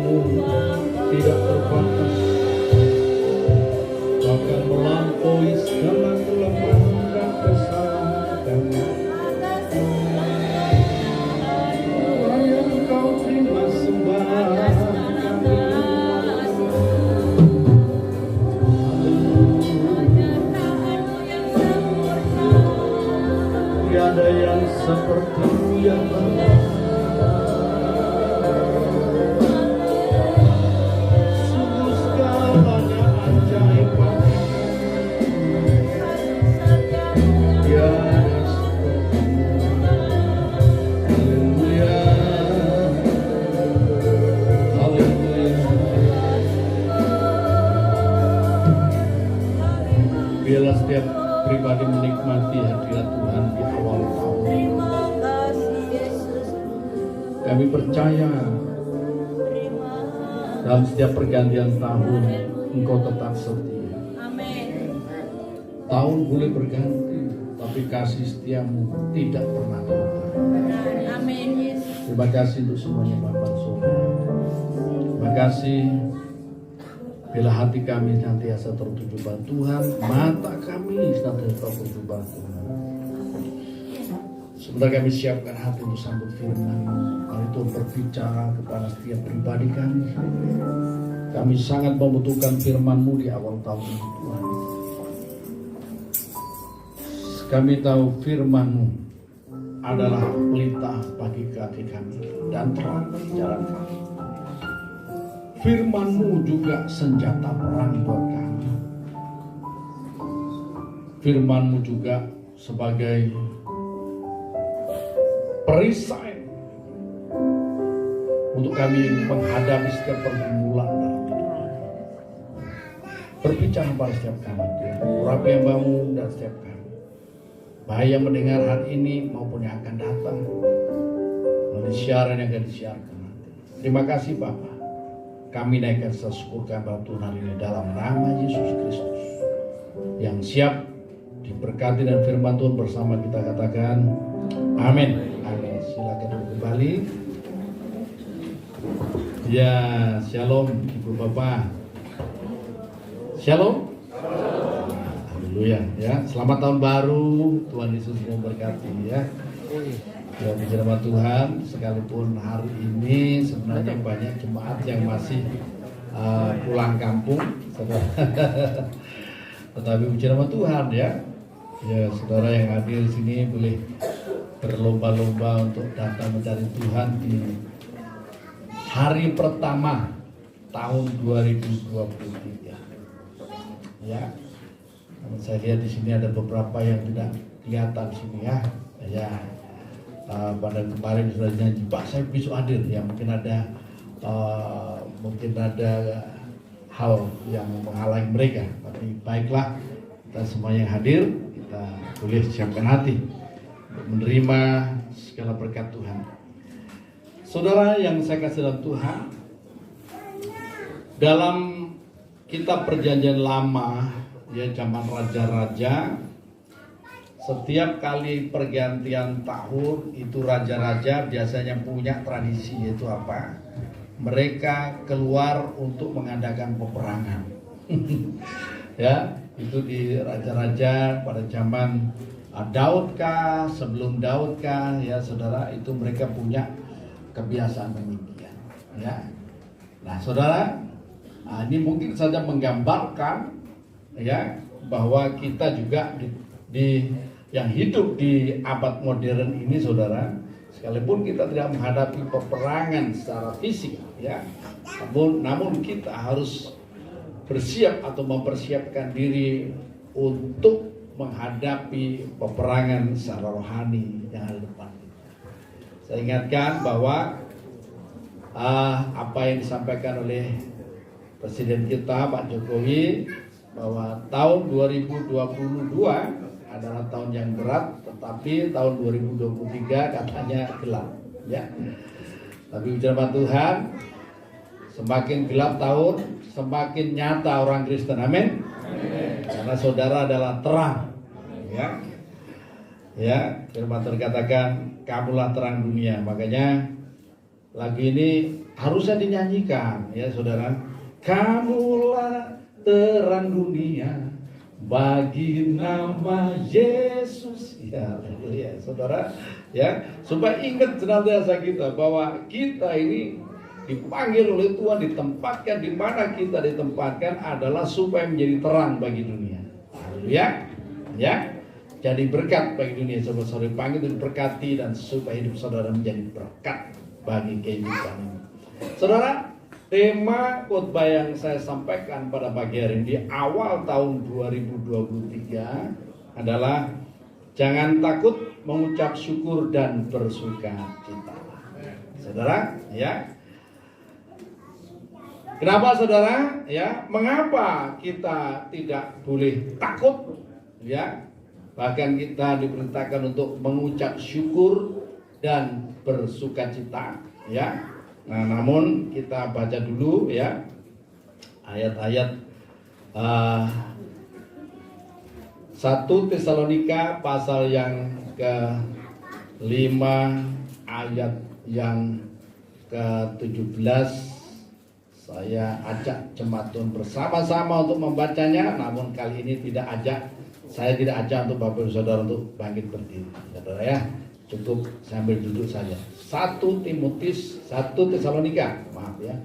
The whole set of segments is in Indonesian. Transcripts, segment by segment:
kasih-Mu tidak terbatas, bahkan melampaui segala kelemahan dan kesalahan kami. Yang Kau terima sembah kami. Tiada yang seperti-Mu ya Bapa. Sungguh segalanya ajaib Bapa. Tiada seperti-Mu. Haleluya. Haleluya. Biarlah setiap pribadi menikmati hadirat Tuhan di awal tahun. Kami percaya dalam setiap pergantian tahun Engkau tetap setia. Tahun boleh berganti, tapi kasih setiamu tidak pernah berubah. Terima kasih untuk semuanya Bapak Saudara. Terima kasih. Bila hati kami senantiasa tertuju pada Tuhan, mata kami senantiasa tertuju pada Tuhan. Sebentar kami siapkan hati untuk sambut firman. Mari Tuhan berbicara kepada setiap pribadi kami. Kami sangat membutuhkan firman-Mu di awal tahun ini Tuhan. Kami tahu firman-Mu adalah pelita bagi kaki kami dan terang bagi jalan kami. Firman-Mu juga senjata perang buat kami. Firman-Mu juga sebagai perisai untuk kami menghadapi setiap pergumulan dalam hidup. Berbicara pada setiap kami, urapi hamba-Mu dan setiap kami. Bahaya mendengar hari ini maupun yang akan datang, melalui siaran yang akan disiarkan nanti. Terima kasih Bapa. Kami naikkan sesyukurkan pada Tuhan hari ini dalam nama Yesus Kristus yang siap diberkati dan firman Tuhan bersama kita katakan amin. Amin. Silakan duduk kembali. Ya, shalom Ibu Bapak. Shalom. Haleluya ya. Selamat tahun baru. Tuhan Yesus memberkati ya. Ya, bicara sama Tuhan, sekalipun hari ini sebenarnya banyak jemaat yang masih pulang kampung, tetapi bicara sama Tuhan ya. Ya, saudara yang hadir di sini boleh berlomba-lomba untuk datang mencari Tuhan di hari pertama tahun 2023. Ya, saya lihat di sini ada beberapa yang tidak kelihatan di sini ya. Ya. Pada kemarin sudah janji Pak saya besok hadir ya, mungkin ada hal yang menghalangi mereka, tapi baiklah kita semua yang hadir kita boleh siapkan hati untuk menerima segala berkat Tuhan. Saudara yang saya kasih dalam Tuhan, dalam kitab Perjanjian Lama ya, zaman raja-raja, setiap kali pergantian tahun itu raja-raja biasanya punya tradisi, yaitu apa? Mereka keluar untuk mengadakan peperangan. Ya, itu di raja-raja pada zaman Daud kah, sebelum Daud kah, ya saudara, itu mereka punya kebiasaan demikian. Ya, nah saudara, ini mungkin saja menggambarkan ya bahwa kita juga di yang hidup di abad modern ini saudara, sekalipun kita tidak menghadapi peperangan secara fisik ya, namun kita harus bersiap atau mempersiapkan diri untuk menghadapi peperangan secara rohani yang ada di depan kita. Saya ingatkan bahwa apa yang disampaikan oleh Presiden kita Pak Jokowi bahwa tahun 2022 adalah tahun yang berat, tetapi tahun 2023 katanya gelap ya. Tapi bicara Tuhan, semakin gelap tahun, semakin nyata orang Kristen. Amin. Karena saudara adalah terang ya. Ya, firman Tuhan katakan kamulah terang dunia. Makanya lagu ini harusnya dinyanyikan ya saudara. Kamulah terang dunia bagi nama Yesus. Ya, saudara ya, supaya ingat senantiasa kita bahwa kita ini dipanggil oleh Tuhan, ditempatkan di mana kita ditempatkan adalah supaya menjadi terang bagi dunia. Haleluya. Ya. Jadi berkat bagi dunia. Saudara dipanggil untuk diberkati dan supaya hidup saudara menjadi berkat bagi kehidupan ini. Saudara, tema khotbah yang saya sampaikan pada pagi hari ini di awal tahun 2023 adalah jangan takut mengucap syukur dan bersuka cita. Saudara, ya. Kenapa saudara? Ya, mengapa kita tidak boleh takut? Ya, bahkan kita diperintahkan untuk mengucap syukur dan bersukacita. Ya, nah namun kita baca dulu ya ayat-ayat 1 Tesalonika pasal yang ke-5 ayat yang ke-17. Saya ajak jemaat Tuhan bersama-sama untuk membacanya, namun kali ini saya tidak ajak untuk Bapak Ibu Saudara untuk bangkit berdiri. Saudara ya, cukup sambil duduk saja. 1 Tesalonika, maaf ya.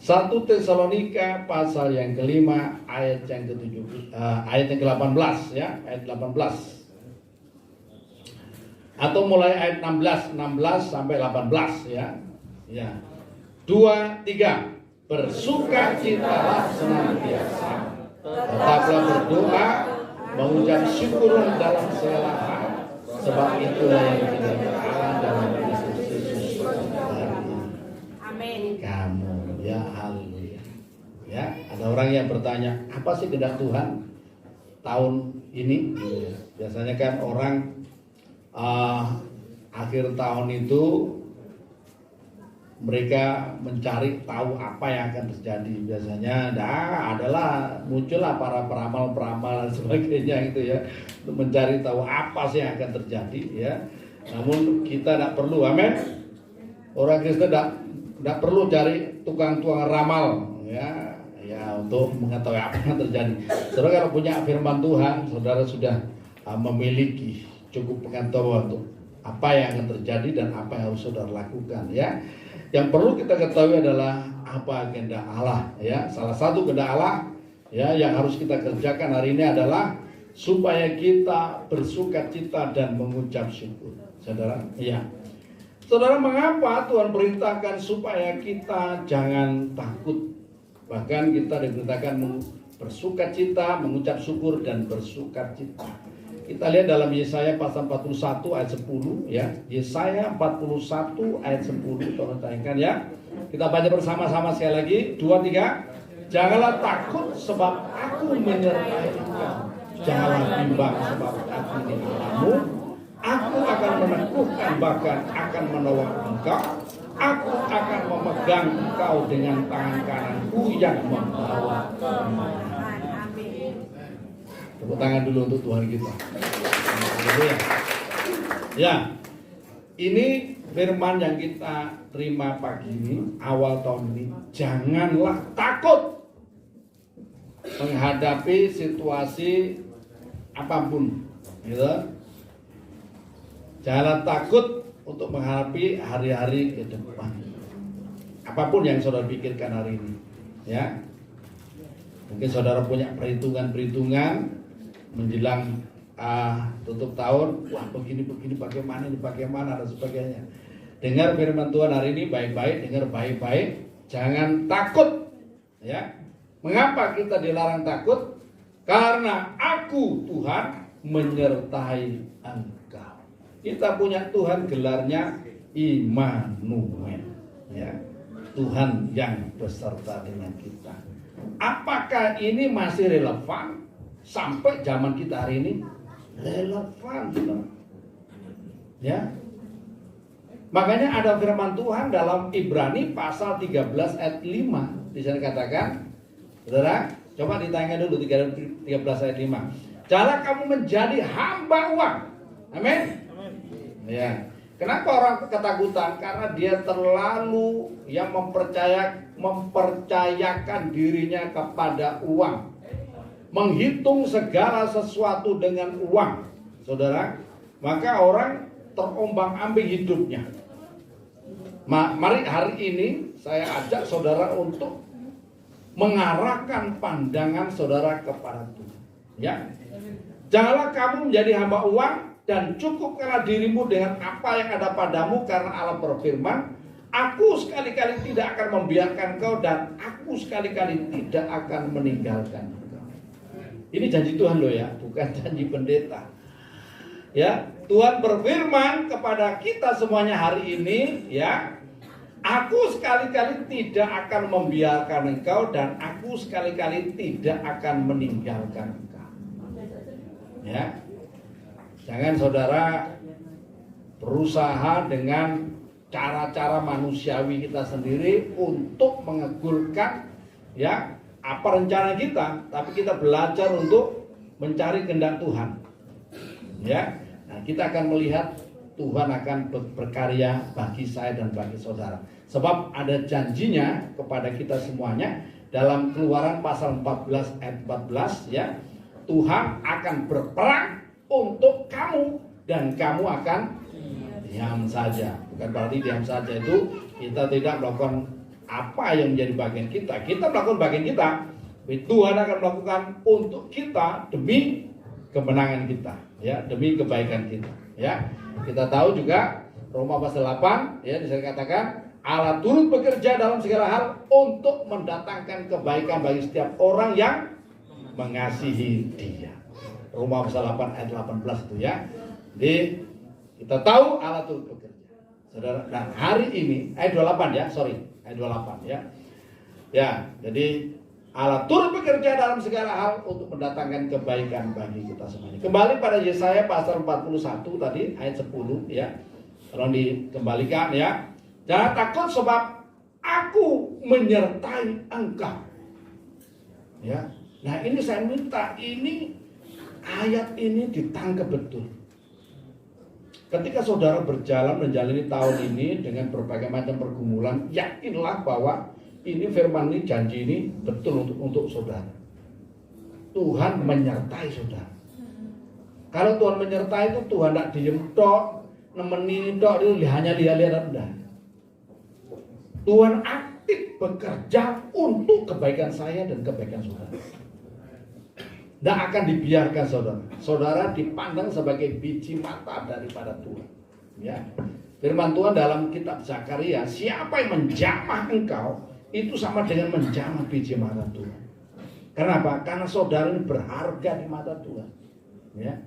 1 Tesalonika pasal yang ke-5 ayat yang ke-17 ayat yang ke-18 ya, ayat 18. Atau mulai ayat 16 sampai 18 ya. Ya. 2, 3. Bersukacitalah senantiasa, tetaplah berdoa, mengucap syukur dalam segala hal, sebab itulah yang kita berharap dalam Kristus Yesus. Amin. Kamu ya, haleluya. Ya, ada orang yang bertanya, apa sih kehendak Tuhan tahun ini? Biasanya kan orang akhir tahun itu mereka mencari tahu apa yang akan terjadi. Biasanya adalah muncullah para peramal-peramal dan sebagainya gitu ya, untuk mencari tahu apa sih yang akan terjadi ya. Namun kita tidak perlu, amin. Orang Kristen tidak perlu cari tukang-tukang ramal ya untuk mengetahui apa yang terjadi. Saudara kalau punya firman Tuhan, saudara sudah memiliki cukup pengetahuan untuk apa yang akan terjadi dan apa yang harus saudara lakukan ya. Yang perlu kita ketahui adalah apa agenda Allah ya. Salah satu agenda Allah ya yang harus kita kerjakan hari ini adalah supaya kita bersukacita dan mengucap syukur. Saudara, ya. Saudara, mengapa Tuhan perintahkan supaya kita jangan takut? Bahkan kita diperintahkan bersukacita, mengucap syukur dan bersukacita. Kita lihat dalam Yesaya pasal 41 ayat 10 ya. Yesaya 41 ayat 10, tolong tayangkan ya. Kita baca bersama-sama sekali lagi. 2, 3. Janganlah takut sebab aku menyertai engkau. Janganlah bimbang sebab aku di dalammu. Aku akan meneguhkan bahkan akan menolong engkau. Aku akan memegang engkau dengan tangan kananku yang membawa kemenangan. Tepuk tangan dulu untuk Tuhan kita. Ya, ini firman yang kita terima pagi ini, awal tahun ini. Janganlah takut menghadapi situasi apapun, gitu. Janganlah takut untuk menghadapi hari-hari ke depan. Apapun yang saudara pikirkan hari ini, ya. Mungkin saudara punya perhitungan menjelang tutup tahun, wah begini bagaimana dan sebagainya. Dengar firman Tuhan hari ini baik-baik, dengar baik-baik, jangan takut ya. Mengapa kita dilarang takut? Karena aku Tuhan menyertai engkau. Kita punya Tuhan, gelarnya Immanuel ya. Tuhan yang beserta dengan kita. Apakah ini masih relevan sampai zaman kita hari ini? Relevan, ya. Makanya ada firman Tuhan dalam Ibrani pasal 13 ayat 5. Di sana katakan, saudara, coba ditanya dulu 13 ayat 5. Janganlah kamu menjadi hamba uang. Amin. Ya. Kenapa orang ketakutan? Karena dia terlalu yang mempercayakan dirinya kepada uang. Menghitung segala sesuatu dengan uang, saudara. Maka orang terombang-ambing hidupnya. Mari hari ini saya ajak saudara untuk mengarahkan pandangan saudara kepada Tuhan. Ya, janganlah kamu menjadi hamba uang dan cukupkanlah dirimu dengan apa yang ada padamu, karena Allah berfirman, aku sekali-kali tidak akan membiarkan kau dan aku sekali-kali tidak akan meninggalkan kau. Ini janji Tuhan loh ya, bukan janji pendeta. Ya, Tuhan berfirman kepada kita semuanya hari ini, ya, aku sekali-kali tidak akan membiarkan engkau dan aku sekali-kali tidak akan meninggalkan engkau. Ya, jangan saudara berusaha dengan cara-cara manusiawi kita sendiri untuk mengegulkan ya apa rencana kita, tapi kita belajar untuk mencari kehendak Tuhan. Ya, nah, kita akan melihat Tuhan akan berkarya bagi saya dan bagi saudara. Sebab ada janjinya kepada kita semuanya dalam Keluaran pasal 14 ayat 14 ya. Tuhan akan berperang untuk kamu dan kamu akan diam saja. Bukan berarti diam saja itu kita tidak melakukan apa yang menjadi bagian kita. Kita melakukan bagian kita. Tuhan akan melakukan untuk kita demi kemenangan kita, ya, demi kebaikan kita, ya. Kita tahu juga Roma pasal 8 ya, disini katakan Allah turut bekerja dalam segala hal untuk mendatangkan kebaikan bagi setiap orang yang mengasihi Dia. Roma pasal 8 ayat 18 itu ya. Jadi kita tahu Allah turut bekerja. Saudara, nah hari ini ayat 28 ya, ayat 28 ya. Ya, jadi Allah turut bekerja dalam segala hal untuk mendatangkan kebaikan bagi kita semuanya. Kembali pada Yesaya pasal 41 tadi ayat 10 ya. Tolong dikembalikan ya. Jangan takut sebab aku menyertai engkau. Ya. Nah, ini saya minta ini ayat ini ditangkap betul. Ketika saudara berjalan menjalani tahun ini dengan berbagai macam pergumulan, yakinlah bahwa ini firman ini, janji ini betul untuk saudara. Tuhan menyertai saudara. Kalau Tuhan menyertai itu Tuhan tidak diem tok, nemenin tok, itu hanya lihat-lihat rendah. Tuhan aktif bekerja untuk kebaikan saya dan kebaikan saudara. Tidak akan dibiarkan saudara. Saudara dipandang sebagai biji mata daripada Tuhan. Ya. Firman Tuhan dalam kitab Zakaria, siapa yang menjamah engkau, itu sama dengan menjamah biji mata Tuhan. Kenapa? Karena saudara ini berharga di mata Tuhan. Ya.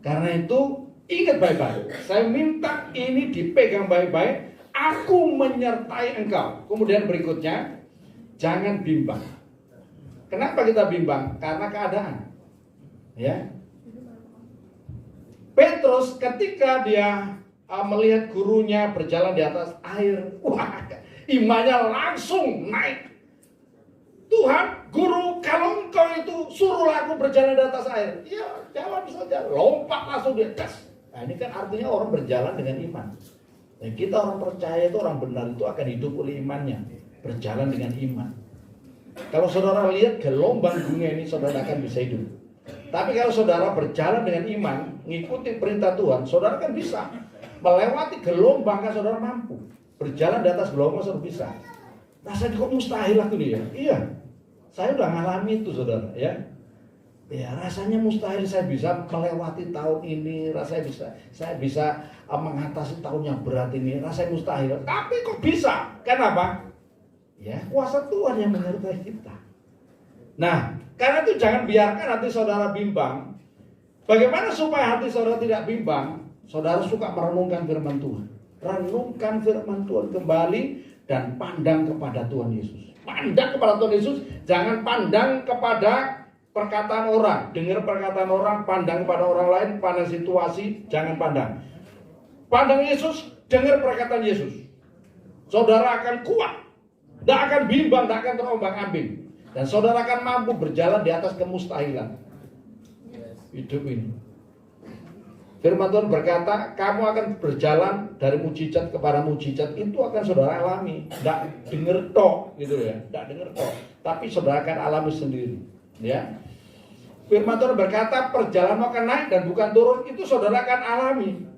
Karena itu ingat baik-baik. Saya minta ini dipegang baik-baik. Aku menyertai engkau. Kemudian berikutnya, jangan bimbang. Kenapa kita bimbang? Karena keadaan. Ya. Petrus ketika dia melihat gurunya berjalan di atas air, wah, imannya langsung naik. Tuhan, guru, kalau engkau itu suruhlah aku berjalan di atas air. Ya, jalan saja, lompat langsung dia. Nah, ini kan artinya orang berjalan dengan iman. Dan kita orang percaya itu, orang benar itu akan hidup oleh imannya, berjalan dengan iman. Kalau saudara lihat gelombang dunia ini, saudara akan bisa hidup. Tapi kalau saudara berjalan dengan iman, mengikuti perintah Tuhan, saudara kan bisa melewati gelombang, kan saudara mampu. Berjalan di atas gelombang saudara bisa. Rasanya kok mustahil aku nih ya? Iya, saya udah ngalami itu saudara ya. Ya rasanya mustahil saya bisa melewati tahun ini, saya bisa mengatasi tahun yang berat ini, rasanya mustahil. Tapi kok bisa? Kenapa? Ya kuasa Tuhan yang menyertai kita. Nah, karena itu jangan biarkan hati saudara bimbang. Bagaimana supaya hati saudara tidak bimbang? Saudara suka merenungkan firman Tuhan. Renungkan firman Tuhan kembali dan pandang kepada Tuhan Yesus. Pandang kepada Tuhan Yesus, jangan pandang kepada perkataan orang. Dengar perkataan orang, pandang kepada orang lain, pandang situasi, jangan pandang. Pandang Yesus, dengar perkataan Yesus. Saudara akan kuat, tidak akan bimbang, tidak akan terombang-ambing. Dan saudara akan mampu berjalan di atas kemustahilan hidup ini. Firman Tuhan berkata, kamu akan berjalan dari mujizat kepada mujizat, itu akan saudara alami. Tidak dengar tok, gitu ya, tidak dengar tok, tapi saudara akan alami sendiri. Ya, Firman Tuhan berkata, perjalanan akan naik dan bukan turun, itu saudara akan alami.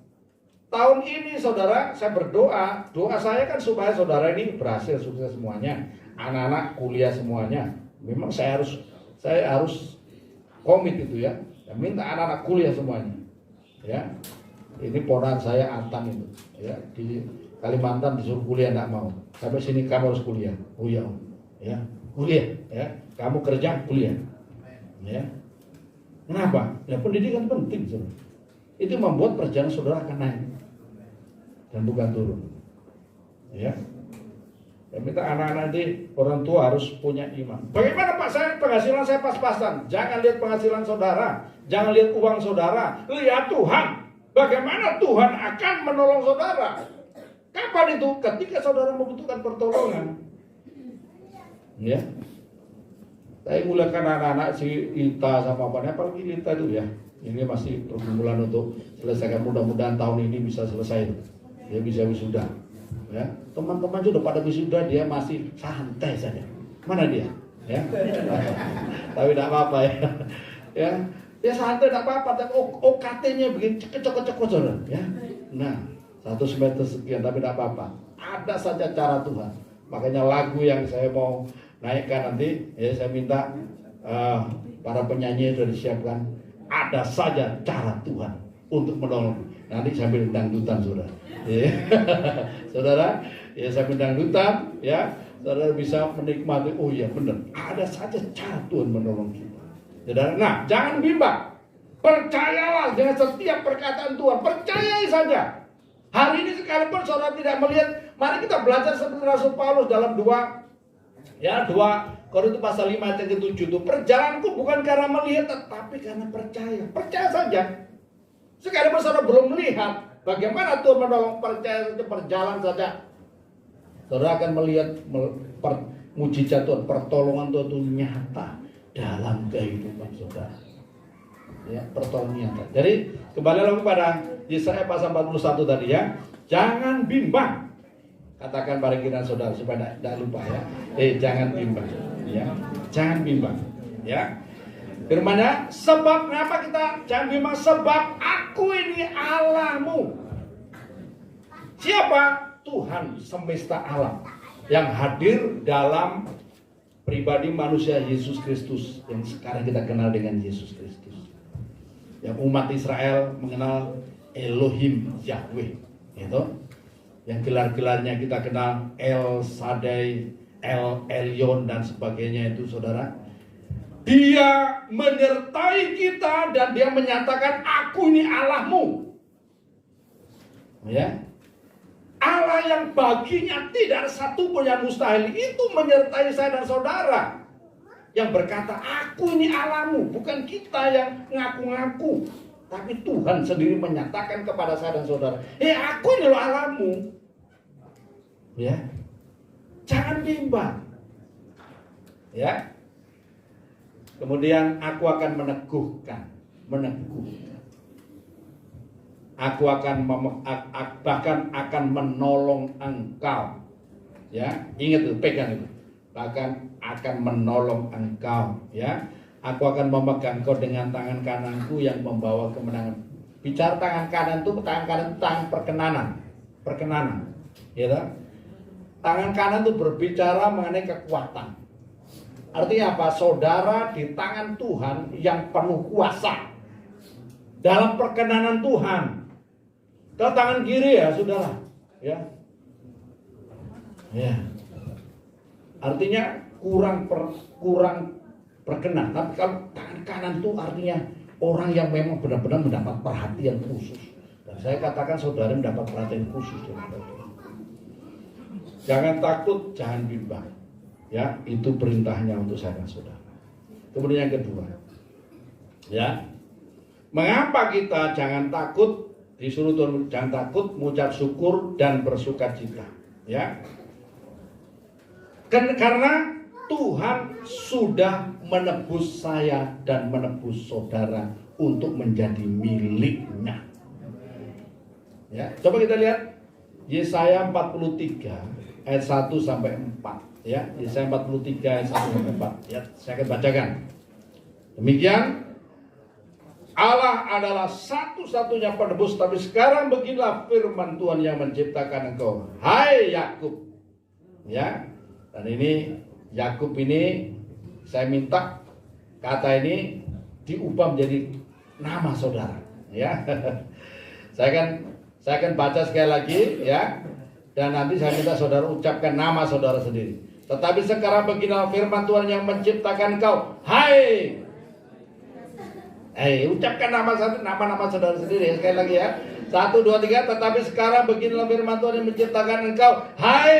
Tahun ini saudara, saya berdoa, doa saya kan supaya saudara ini berhasil, sukses semuanya, anak-anak kuliah semuanya. Memang saya harus komit itu ya, minta anak-anak kuliah semuanya. Ya, ini ponakan saya Antam itu, ya, di Kalimantan disuruh kuliah tidak mau. Sampai sini kamu harus kuliah. Oh ya, ya, kuliah, ya. Kamu kerja kuliah, ya. Kenapa? Ya pendidikan penting, saudara. Itu membuat perjalanan saudara akan naik dan bukan turun. Ya. Dan minta anak-anak nanti orang tua harus punya iman. Bagaimana Pak, saya penghasilan saya pas-pasan? Jangan lihat penghasilan saudara, jangan lihat uang saudara, lihat Tuhan. Bagaimana Tuhan akan menolong saudara? Kapan itu? Ketika saudara membutuhkan pertolongan. Ya. Saya mulakan anak-anak si Ita sama apa? Apalagi Ita itu ya. Ini masih pergumulan untuk selesaikan, mudah-mudahan tahun ini bisa selesai. Dia bisa wisuda. Ya, teman-teman sudah pada wisuda, dia masih santai saja. Mana dia? Ya, tapi tidak apa-apa ya. Ya, dia santai tidak apa-apa. Tapi OKT-nya begini cekok-cekok saudara. Ya, nah 1 semester sekian, tapi tidak apa-apa. Ada saja cara Tuhan. Makanya lagu yang saya mau naikkan nanti, ya saya minta para penyanyi sudah disiapkan. Ada saja cara Tuhan untuk menolong. Nanti sambil dangdutan saudara. Ya. Saudara, ya sambil dangdutan, ya saudara bisa menikmati. Oh iya benar, ada saja cara Tuhan menolong kita. Saudara, nah jangan bimbang. Percayalah dengan setiap perkataan Tuhan. Percayai saja. Hari ini sekalipun saudara tidak melihat, mari kita belajar seperti Rasul Paulus dalam 2 Korintus pasal 5 ayat ke-7 itu, perjalananku bukan karena melihat tetapi karena percaya. Percaya saja. Sekalipun saudara belum melihat bagaimana Tuhan menolong, percaya saja, berjalan saja. Saudara akan melihat mujizat Tuhan, pertolongan Tuhan itu nyata dalam kehidupan saudara. Ya, pertolongan nyata. Jadi kembali lagi pada Yesaya pasal 41 tadi ya. Jangan bimbang. Katakan pada kiraan saudara supaya tidak lupa ya. Jangan bimbang. Ya, jangan bimbang. Ya. Firman-Nya, sebab kenapa kita jangan bimbang? Sebab aku ini Allahmu. Siapa? Tuhan semesta alam yang hadir dalam pribadi manusia Yesus Kristus yang sekarang kita kenal dengan Yesus Kristus. Yang umat Israel mengenal Elohim Yahweh, itu. Yang gelar-gelarnya kita kenal El Shaddai, El Elyon dan sebagainya itu saudara. Dia menyertai kita dan dia menyatakan aku ini Allahmu. Ya. Allah yang baginya tidak ada satu pun yang mustahil itu menyertai saya dan saudara. Yang berkata aku ini Allahmu, bukan kita yang ngaku-ngaku, tapi Tuhan sendiri menyatakan kepada saya dan saudara, aku ini loh Allahmu. Ya. Jangan bimbang. Ya. Kemudian aku akan meneguhkan. Aku akan bahkan akan menolong engkau. Ya, ingat itu, pegang itu. Bahkan akan menolong engkau, ya. Aku akan memegang kau dengan tangan kananku yang membawa kemenangan. Bicara tangan kanan itu tangan perkenanan. Ya. Tangan kanan itu berbicara mengenai kekuatan. Artinya apa? Saudara di tangan Tuhan yang penuh kuasa. Dalam perkenanan Tuhan. Kalau tangan kiri ya saudara. Ya. Ya. Artinya kurang berkenan. Tapi kalau tangan kanan itu artinya orang yang memang benar-benar mendapat perhatian khusus. Dan saya katakan saudara mendapat perhatian khusus. Jangan takut, jangan bimbang. Ya, itu perintahnya untuk saya dan saudara. Kemudian yang kedua, ya, mengapa kita jangan takut? Disuruh Tuhan jangan takut, mengucap syukur dan bersukacita. Ya, karena Tuhan sudah menebus saya dan menebus saudara untuk menjadi miliknya. Ya, coba kita lihat Yesaya 43 ayat 1 sampai 4 ya. Yesaya 43 ayat 1 sampai 4 ya, saya akan bacakan. Demikian, Allah adalah satu-satunya penebus, tapi sekarang beginilah firman Tuhan yang menciptakan engkau, hai Yakub. Ya. Dan ini Yakub ini saya minta kata ini diubah menjadi nama saudara ya. Saya akan baca sekali lagi ya. Dan nanti saya minta saudara ucapkan nama saudara sendiri. Tetapi sekarang beginilah firman Tuhan yang menciptakan engkau, hai. Ucapkan nama-nama saudara sendiri ya, sekali lagi ya. 1, 2, 3. Tetapi sekarang beginilah firman Tuhan yang menciptakan engkau, hai,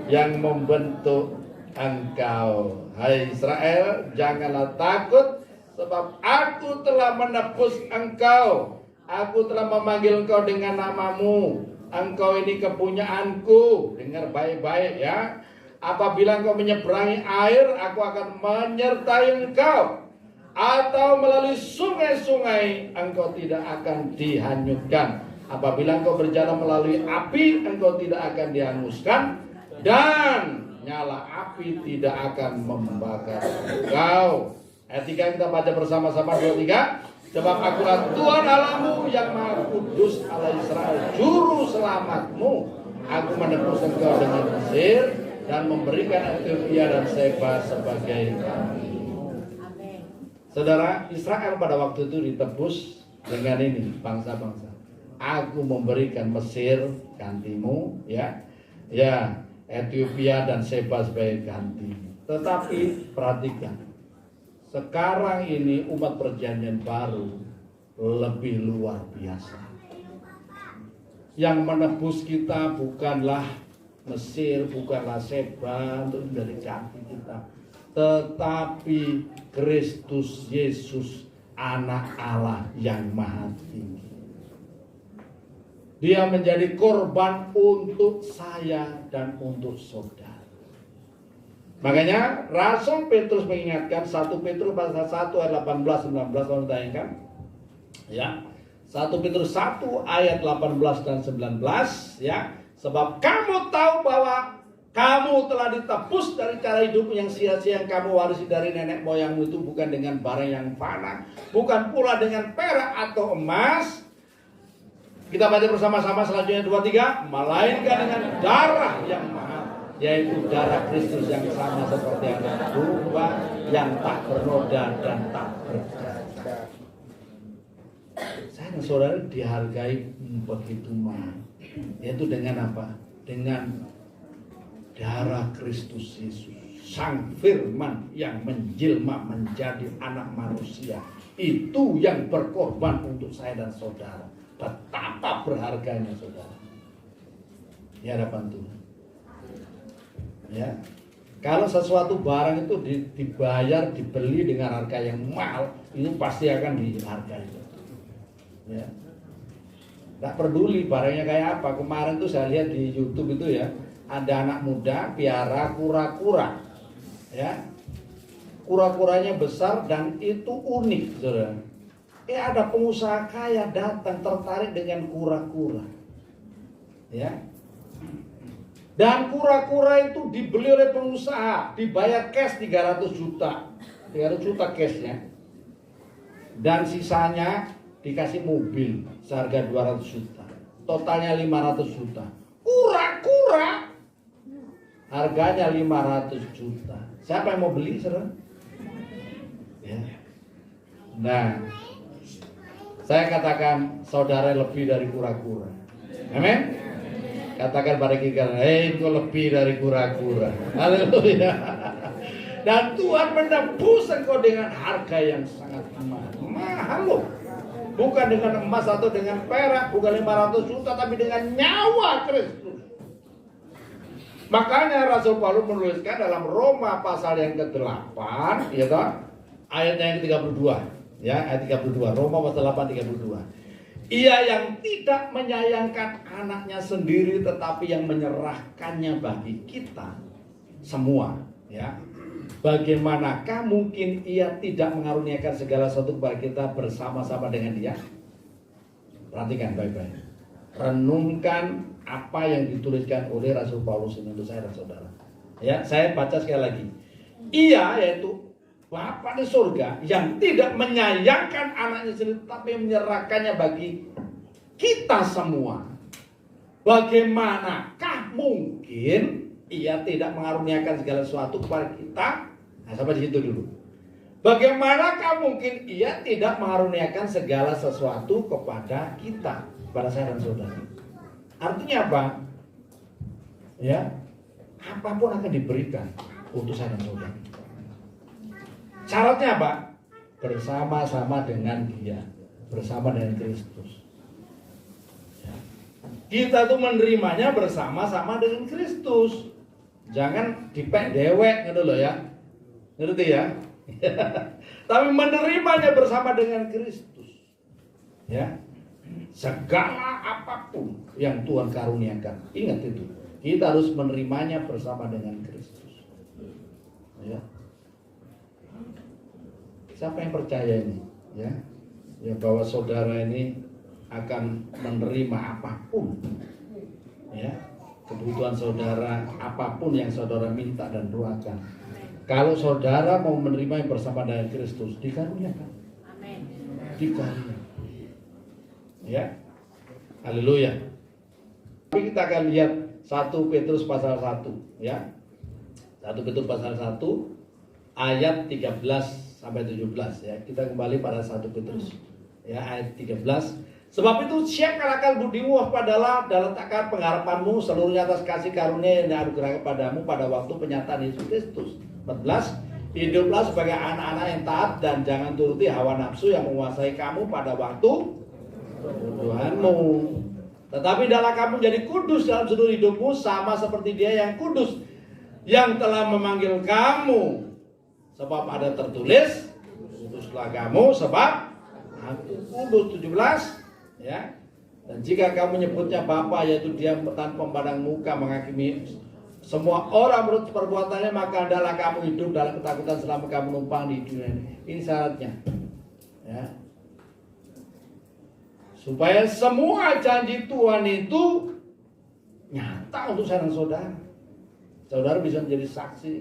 yang membentuk engkau. Hai Israel, janganlah takut, sebab aku telah menebus engkau. Aku telah memanggil engkau dengan namamu. Engkau ini kepunyaanku. Dengar baik-baik ya. Apabila engkau menyeberangi air, aku akan menyertai engkau. Atau melalui sungai-sungai, engkau tidak akan dihanyutkan. Apabila engkau berjalan melalui api, engkau tidak akan dihanguskan. Dan nyala api tidak akan membakar engkau. Ayat 3 kita baca bersama-sama, 2, 3. Sebab akulah Tuhan Allahmu yang Maha Kudus Allah Israel, juru selamatmu. Aku menebus engkau dengan Mesir dan memberikan Ethiopia dan Seba sebagai kami. Saudara, Israel pada waktu itu ditebus dengan ini, bangsa-bangsa. Aku memberikan Mesir gantimu, ya, Ethiopia dan Seba sebagai ganti. Tetapi perhatikan, sekarang ini umat perjanjian baru lebih luar biasa. Yang menebus kita bukanlah Mesir, bukanlah Seba untuk dari ganti kita, tetapi Kristus Yesus, Anak Allah yang Maha Tinggi. Dia menjadi korban untuk saya dan untuk saudara. Makanya Rasul Petrus mengingatkan, 1 Petrus pasal 1 ayat 18 19, kalau ditayangkan ya. 1 Petrus 1 ayat 18 dan 19 ya. Sebab kamu tahu bahwa kamu telah ditebus dari cara hidup yang sia-sia yang kamu warisi dari nenek moyangmu itu, bukan dengan barang yang fana, bukan pula dengan perak atau emas. Kita baca bersama-sama selanjutnya 2, 3. Melainkan dengan darah yang mahal, yaitu darah Kristus yang sama seperti anak domba yang tak bernoda dan tak bercacat. Saya dan saudara dihargai begitu mahal, yaitu dengan apa? Dengan darah Kristus Yesus, Sang Firman yang menjelma menjadi anak manusia. Itu yang berkorban untuk saya dan saudara. Betapa berharganya saudara di hadapan Tuhan. Ya, kalau sesuatu barang itu dibayar, dibeli dengan harga yang mahal, itu pasti akan dihargai. Ya, nggak peduli barangnya kayak apa. Kemarin tuh saya lihat di YouTube itu ya, ada anak muda piara kura-kura, ya, kura-kuranya besar dan itu unik, saudara. Ada pengusaha kaya datang tertarik dengan kura-kura, ya. Dan kura-kura itu dibeli oleh pengusaha, dibayar cash 300 juta, 300 juta cashnya, dan sisanya dikasih mobil seharga 200 juta, totalnya 500 juta. Kura-kura harganya 500 juta. Siapa yang mau beli, saudara? Ya. Nah, saya katakan saudara lebih dari kura-kura. Amin. Katakan pada kita, engkau lebih dari kura-kura. Haleluya. Dan Tuhan menebus engkau dengan harga yang sangat mahal. Mahal loh. Bukan dengan emas atau dengan perak, bukan 500 juta, tapi dengan nyawa Kristus. Makanya Rasul Paulus menuliskan dalam Roma pasal yang ke-8, ya toh, ayatnya yang ke-32, ya, ayat 32, Roma pasal 8 32. Ia yang tidak menyayangkan anaknya sendiri, tetapi yang menyerahkannya bagi kita semua, ya. Bagaimanakah mungkin ia tidak mengaruniakan segala sesuatu kepada kita bersama-sama dengan dia? Perhatikan baik-baik. Renungkan apa yang dituliskan oleh Rasul Paulus ini untuk saya dan saudara. Ya, saya baca sekali lagi. Ia, yaitu Bapa di surga, yang tidak menyayangkan anaknya sendiri, tapi menyerahkannya bagi kita semua. Bagaimanakah mungkin ia tidak mengaruniakan segala sesuatu kepada kita? Nah, sampai di situ dulu. Bagaimanakah mungkin ia tidak mengaruniakan segala sesuatu kepada kita, kepada saya dan saudara? Artinya apa? Ya, apapun akan diberikan untuk saya dan saudara. Syaratnya apa? Bersama-sama dengan Dia, bersama dengan Kristus. Ya. Kita tuh menerimanya bersama-sama dengan Kristus. Jangan dipek dewek gitu loh ya. Ngerti ya? Tapi menerimanya bersama dengan Kristus. Ya. Segala apapun yang Tuhan karuniakan, ingat itu. Kita harus menerimanya bersama dengan Kristus. Ya. Siapa yang percaya ini? Ya. Ya, bahwa saudara ini akan menerima apapun. Ya. Kebutuhan saudara, apapun yang saudara minta dan doakan. Kalau saudara mau menerima yang bersama dengan Kristus, dikaruniakan. Amin. Dikaruniakan. Ya. Haleluya. Tapi kita akan lihat 1 Petrus pasal 1, ya. 1 Petrus pasal 1 ayat 13 sampai 17, ya. Kita kembali pada 1 Petrus, ya, ayat 13. Sebab itu siapkan akal budimu, waspadalah dan letakkan pengharapanmu seluruhnya atas kasih karunia yang dianugerahkan padamu pada waktu penyataan Yesus Kristus. 14. Hiduplah sebagai anak-anak yang taat dan jangan turuti hawa nafsu yang menguasai kamu pada waktu Tuhanmu. Tetapi hendaklah kamu jadi kudus dalam seluruh hidupmu, sama seperti Dia yang kudus, yang telah memanggil kamu. Sebab ada tertulis, kuduslah kamu sebab Aku kudus. 17. Ya. Dan jika kamu menyebutnya Bapa, yaitu Dia tanpa pandang muka menghakimi semua orang menurut perbuatannya, maka hendaklah kamu hidup dalam ketakutan selama kamu numpang di dunia ini. Ini syaratnya. Ya. Supaya semua janji Tuhan itu nyata untuk saya dan saudara. Saudara bisa menjadi saksi.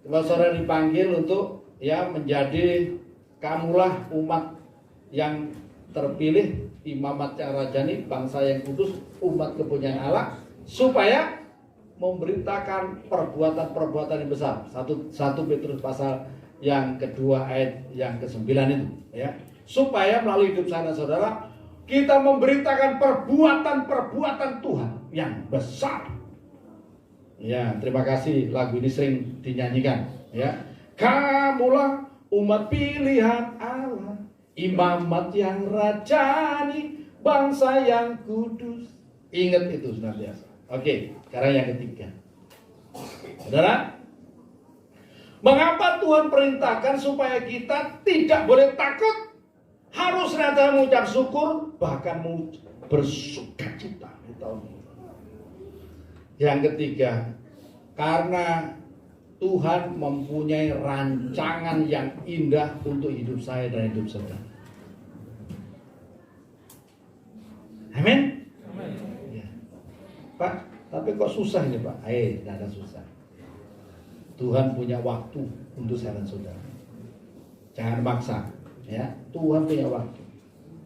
Kalau saudara dipanggil untuk ya menjadi kamulah umat yang terpilih, imamat yang rajani, bangsa yang kudus, umat kepunyaan Allah, supaya memberitakan perbuatan-perbuatan yang besar. 1 Petrus pasal yang kedua ayat yang ke-9 itu, ya. Supaya melalui hidup saya dan saudara kita memberitakan perbuatan-perbuatan Tuhan yang besar. Ya, terima kasih, lagu ini sering dinyanyikan, ya. Kamulah umat pilihan Allah, imamat yang rajani, bangsa yang kudus. Ingat itu senantiasa. Oke, sekarang yang ketiga. Saudara, mengapa Tuhan perintahkan supaya kita tidak boleh takut? Harus senantiasa mengucap syukur, bahkan bersukacita di tahun ini. Yang ketiga, karena Tuhan mempunyai rancangan yang indah untuk hidup saya dan hidup saudara. Amin. Pak, tapi kok susah ini Pak? Tidak ada susah. Tuhan punya waktu untuk saya dan saudara. Jangan maksa, ya. Tuhan punya waktu.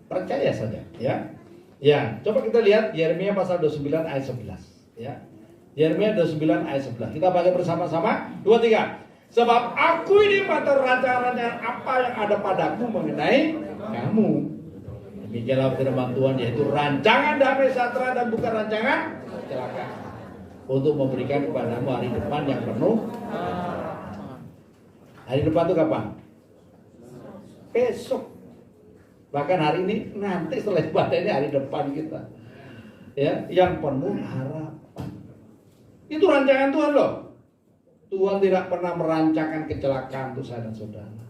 Percaya saja, ya. Ya, coba kita lihat Yeremia pasal 29 ayat 11, ya. Yeremia 29 ayat 11. Kita baca bersama-sama. 2, 3. Sebab aku ini mata rancangan apa yang ada padaku mengenai kamu. Demikianlah firman Tuhan, yaitu rancangan damai sejahtera dan bukan rancangan kecelakaan, untuk memberikan kepadamu hari depan yang penuh. Hari depan itu kapan? Besok. Bahkan hari ini, nanti setelah ibadah ini hari depan kita, ya, yang penuh harapan. Itu rancangan Tuhan loh. Tuhan tidak pernah merancangkan kecelakaan untuk saya dan saudara.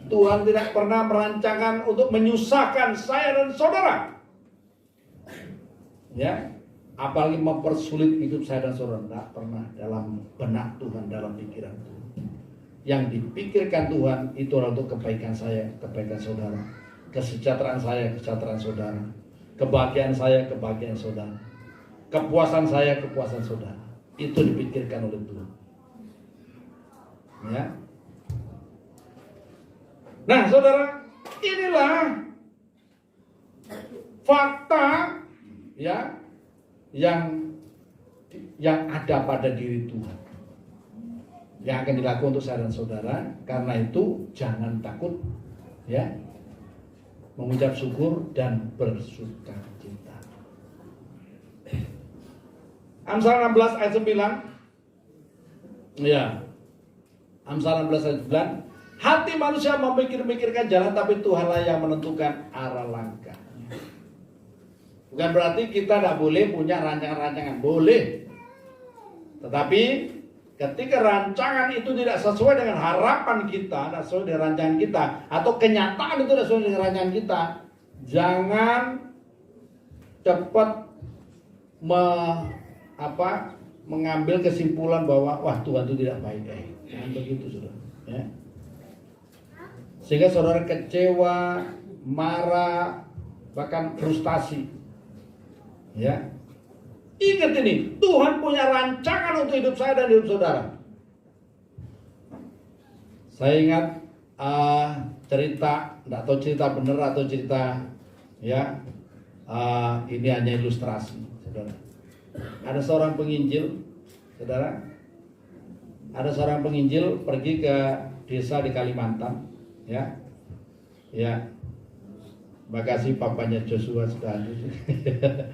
Tuhan tidak pernah merancangkan untuk menyusahkan saya dan saudara. Ya, apalagi mempersulit hidup saya dan saudara. Tidak pernah dalam benak Tuhan, dalam pikiran Tuhan. Yang dipikirkan Tuhan itu adalah untuk kebaikan saya, kebaikan saudara. Kesejahteraan saya, kesejahteraan saudara. Kebahagiaan saya, kebahagiaan saudara. Kepuasan saya, kepuasan saudara. Itu dipikirkan oleh Tuhan. Ya. Nah, saudara, inilah fakta ya yang ada pada diri Tuhan yang akan dilakukan untuk saya dan saudara. Karena itu jangan takut ya, mengucap syukur dan bersukacita. Amsal 16 ayat 9. Ya. Amsal 16 ayat 9. Hati manusia memikir-mikirkan jalan, tapi Tuhanlah yang menentukan arah langkah. Bukan berarti kita tidak boleh punya rancangan-rancangan, boleh. Tetapi ketika rancangan itu tidak sesuai dengan harapan kita, tidak sesuai dengan rancangan kita, atau kenyataan itu tidak sesuai dengan rancangan kita, jangan cepat mengambil kesimpulan bahwa wah Tuhan itu tidak baik. Jangan begitu, saudara. Ya. Sehingga saudara kecewa, marah, bahkan frustasi. Ya, ingat ini, Tuhan punya rancangan untuk hidup saya dan hidup saudara. Saya ingat cerita, tidak tahu cerita benar atau cerita ya, ini hanya ilustrasi, saudara. Ada seorang penginjil, saudara. Ada seorang penginjil pergi ke desa di Kalimantan, ya. Makasih papanya Joshua sudah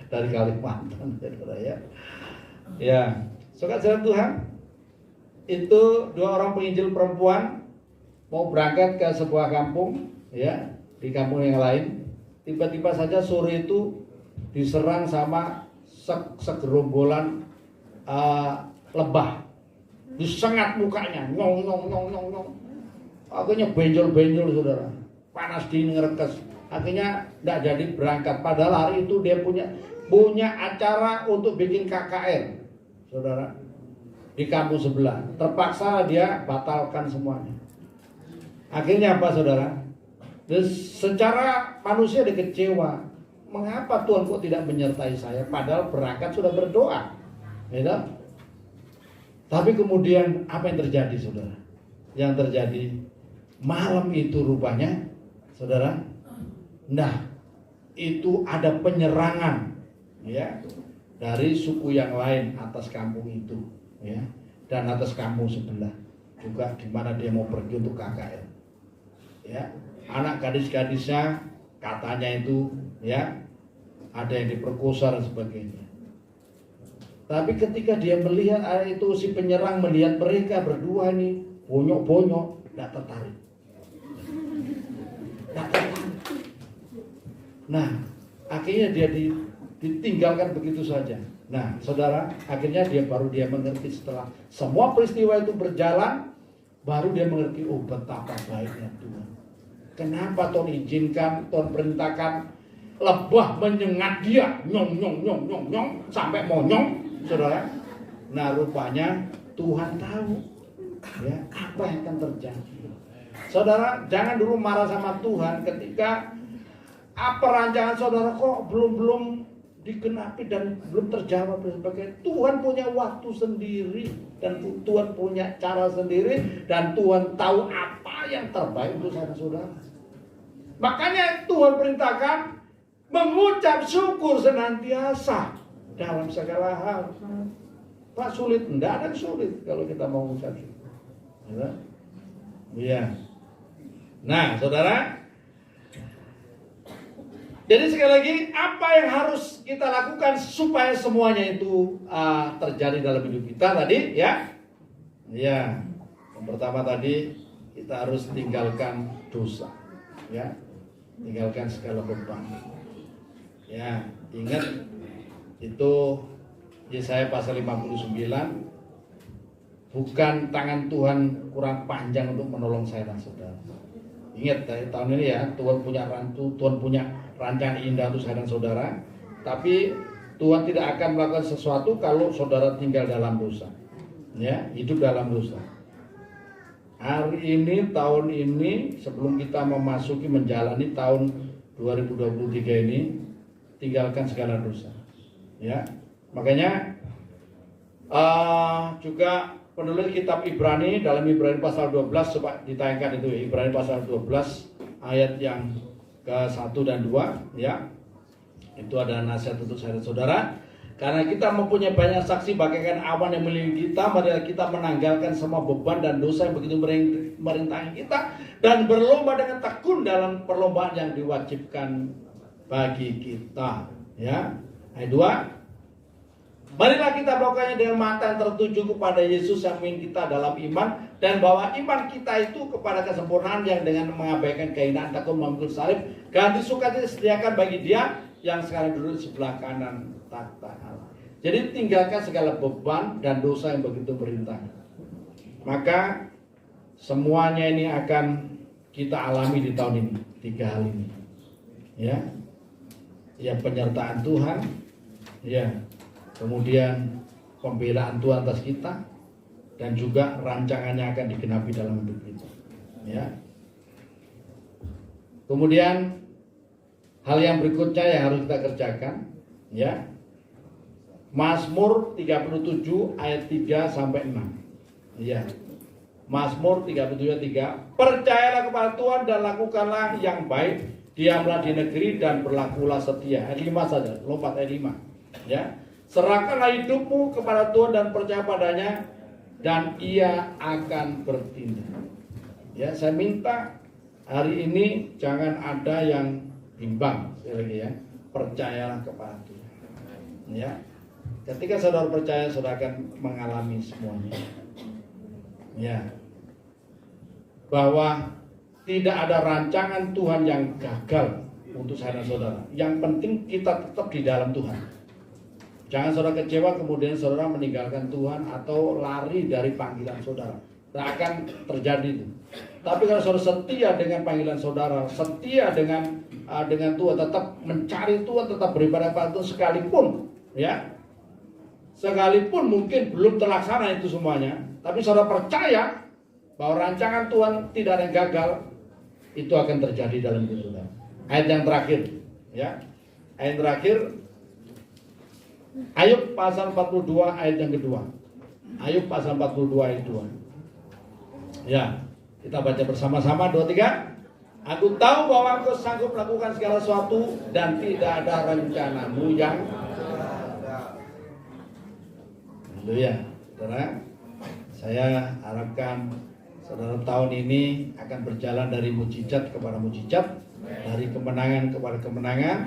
dari Kalimantan, saudara ya. Ya, saudara jalan Tuhan. Itu dua orang penginjil perempuan mau berangkat ke sebuah kampung, ya, di kampung yang lain. Tiba-tiba saja sore itu diserang sama segerombolan lebah. Disengat mukanya, nyong. Akhirnya benjol-benjol, saudara. Panas dingin ngerekes. Akhirnya tidak jadi berangkat. Padahal hari itu dia punya acara untuk bikin KKN, saudara, di kampung sebelah. Terpaksa dia batalkan semuanya. Akhirnya apa, saudara? Secara manusia dia kecewa. Mengapa Tuhan kok tidak menyertai saya? Padahal berangkat sudah berdoa, gitu? Tapi kemudian apa yang terjadi, saudara? Yang terjadi malam itu rupanya, saudara, nah itu ada penyerangan, ya, dari suku yang lain atas kampung itu, ya, dan atas kampung sebelah juga, di mana dia mau pergi untuk KKN, ya. Anak gadis-gadisnya katanya itu, ya, ada yang diperkosa dan sebagainya. Tapi ketika dia melihat itu, si penyerang melihat mereka berdua ini bonyok-bonyok, tidak tertarik. Nah, akhirnya dia ditinggalkan begitu saja. Nah, saudara, akhirnya dia mengerti setelah semua peristiwa itu berjalan, baru dia mengerti, oh betapa baiknya Tuhan. Kenapa Tuhan izinkan, Tuhan perintahkan lebah menyengat dia, nyong sampai monyong, saudara. Nah, rupanya Tuhan tahu, ya, apa yang akan terjadi. Saudara, jangan dulu marah sama Tuhan ketika rancangan saudara kok belum digenapi dan belum terjawab dan sebagainya. Tuhan punya waktu sendiri dan Tuhan punya cara sendiri dan Tuhan tahu apa yang terbaik untuk saudara. Makanya Tuhan perintahkan mengucap syukur senantiasa dalam segala hal. Pak, sulit? Enggak ada sulit kalau kita mau mengucap syukur. Ya. Nah, saudara, jadi sekali lagi, apa yang harus kita lakukan supaya semuanya itu terjadi dalam hidup kita tadi, ya? Ya, yang pertama tadi kita harus tinggalkan dosa, ya, tinggalkan segala beban. Ya, ingat itu Yesaya pasal 59, bukan tangan Tuhan kurang panjang untuk menolong saya dan saudara. Ingat tahun ini ya, Tuhan punya rancangan indah untuk saya dan saudara. Tapi Tuhan tidak akan melakukan sesuatu kalau saudara tinggal dalam dosa, ya, hidup dalam dosa. Hari ini, tahun ini, sebelum kita menjalani tahun 2023 ini, tinggalkan segala dosa. Ya, makanya juga penulis kitab Ibrani dalam Ibrani pasal 12, coba ditayangkan itu Ibrani pasal 12 ayat yang ke-1 dan 2, ya. Itu ada nasihat untuk saudara. Karena kita mempunyai banyak saksi bagaikan awan yang meliputi kita, marilah kita menanggalkan semua beban dan dosa yang begitu merintangi kita dan berlomba dengan tekun dalam perlombaan yang diwajibkan bagi kita. Ya, ayat 2. Marilah kita melakukannya dengan mata yang tertuju kepada Yesus yang memimpin kita dalam iman, dan bahwa iman kita itu kepada kesempurnaan yang dengan mengabaikan kehinaan takut memikul salib, ganti sukacita disediakan bagi Dia yang sekarang duduk di sebelah kanan takhta Allah. Jadi tinggalkan segala beban dan dosa yang begitu merintangi. Maka semuanya ini akan kita alami di tahun ini, 3 hal ini. Ya, penyertaan Tuhan, ya, kemudian pembelaan Tuhan atas kita, dan juga rancangannya akan digenapi dalam hidup kita. Ya. Kemudian hal yang berikutnya yang harus kita kerjakan, ya. Mazmur 37 ayat 3 sampai 6. Ya. Mazmur 37 ayat 3. Percayalah kepada Tuhan dan lakukanlah yang baik, diamlah di negeri dan berlakulah setia. Ayat 5 saja, lompat ayat 5. Ya. Serahkanlah hidupmu kepada Tuhan dan percaya padanya, dan Ia akan bertindak. Ya, saya minta hari ini jangan ada yang bimbang, ya. Percayalah kepada Tuhan. Ya. Ketika saudara percaya, saudara akan mengalami semuanya. Ya. Bahwa tidak ada rancangan Tuhan yang gagal untuk saya dan saudara. Yang penting kita tetap di dalam Tuhan. Jangan saudara kecewa kemudian saudara meninggalkan Tuhan atau lari dari panggilan saudara. Tidak akan terjadi itu. Tapi kalau saudara setia dengan panggilan saudara, setia dengan Tuhan, tetap mencari Tuhan, tetap beribadah pada Tuhan sekalipun, ya, sekalipun mungkin belum terlaksana itu semuanya, tapi saudara percaya bahwa rancangan Tuhan tidak ada yang gagal, itu akan terjadi dalam hidup saudara. Ayat yang terakhir, ya, ayat terakhir. Ayub pasal 42 ayat yang kedua. Ayub pasal 42 ayat 2. Ya, kita baca bersama-sama 2, 3. Aku tahu bahwa Engkau sanggup melakukan segala sesuatu dan tidak ada rencanamu yang Haleluya. Saudara, saya harapkan saudara tahun ini akan berjalan dari mujizat kepada mujizat, dari kemenangan kepada kemenangan.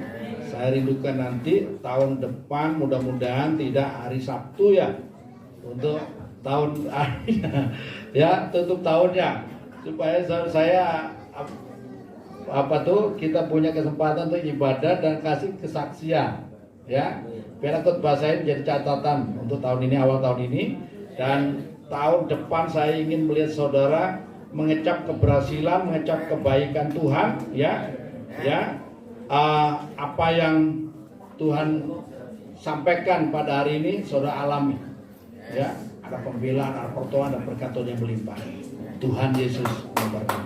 Saya rindukan nanti tahun depan mudah-mudahan tidak hari Sabtu, ya, untuk tahun ya, tutup tahunnya, supaya saya kita punya kesempatan untuk ibadah dan kasih kesaksian, ya, biar khotbah saya menjadi catatan untuk tahun ini, awal tahun ini, dan tahun depan saya ingin melihat saudara mengecap keberhasilan, mengecap kebaikan Tuhan, ya, apa yang Tuhan sampaikan pada hari ini saudara alami, ya, ada pembelaan, ada pertolongan dan berkat yang melimpah. Tuhan Yesus memberkati.